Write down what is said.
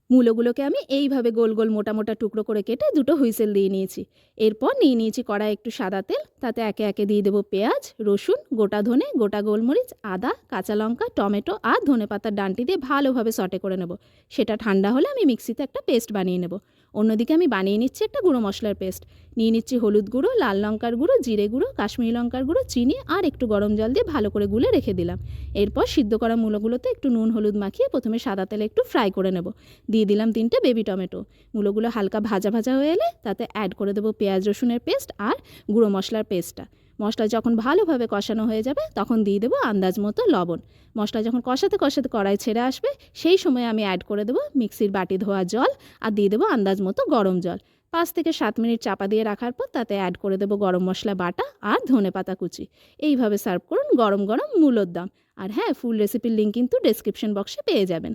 মূলোগুলোকে আমি এইভাবে গোল গোল মোটা মোটা টুকরো করে কেটে দুটো হুইসেল দিয়ে নিয়েছি। এরপর নিয়ে নিয়েছি কড়াই একটু সাদা তেল, তাতে একে একে দিয়ে দেবো পেঁয়াজ, রসুন, গোটা ধনে, গোটা গোলমরিচ, আদা, কাঁচা লঙ্কা, টমেটো আর ধনেপাতার ডাঁটি দিয়ে ভালোভাবে সটে করে নেব। সেটা ঠান্ডা হলে আমি মিক্সিতে একটা পেস্ট বানিয়ে নেব। অন্যদিকে আমি বানিয়ে নিচ্ছি একটা গুঁড়ো মশলার পেস্ট। নিয়ে নিচ্ছি হলুদ গুঁড়ো, লাল লঙ্কার গুঁড়ো, জিরে গুঁড়ো, কাশ্মীরি লঙ্কার গুঁড়ো, চিনি আর একটু গরম জল দিয়ে ভালো করে গুলে রেখে দিলাম। এরপর সিদ্ধ করা মূলোগুলোতে একটু নুন হলুদ মাখিয়ে প্রথমে সাদা তেলে একটু ফ্রাই করে নেব। দিয়ে দিলাম 3টে বেবি টমেটো। মূলোগুলো হালকা ভাজা ভাজা হয়ে এলে তাতে অ্যাড করে দেবো পেঁয়াজ রসুনের পেস্ট আর গুঁড়ো মশলার পেস্টটা। মশলা যখন ভালোভাবে কষানো হয়ে যাবে তখন দিয়ে দেবো আন্দাজ মতো লবণ। মশলা যখন কষাতে কষাতে কড়াই ছেড়ে আসবে সেই সময় আমি অ্যাড করে দেবো মিক্সির বাটি ধোয়া জল আর দিয়ে দেবো আন্দাজ মতো গরম জল। 5 থেকে 7 মিনিট চাপা দিয়ে রাখার পর তাতে অ্যাড করে দেবো গরম মশলা বাটা আর ধনেপাতা কুচি। এইভাবে সার্ভ করুন গরম গরম মূলোর দম। আর হ্যাঁ, ফুল রেসিপির লিঙ্ক কিন্তু ডেসক্রিপশন বক্সে পেয়ে যাবেন।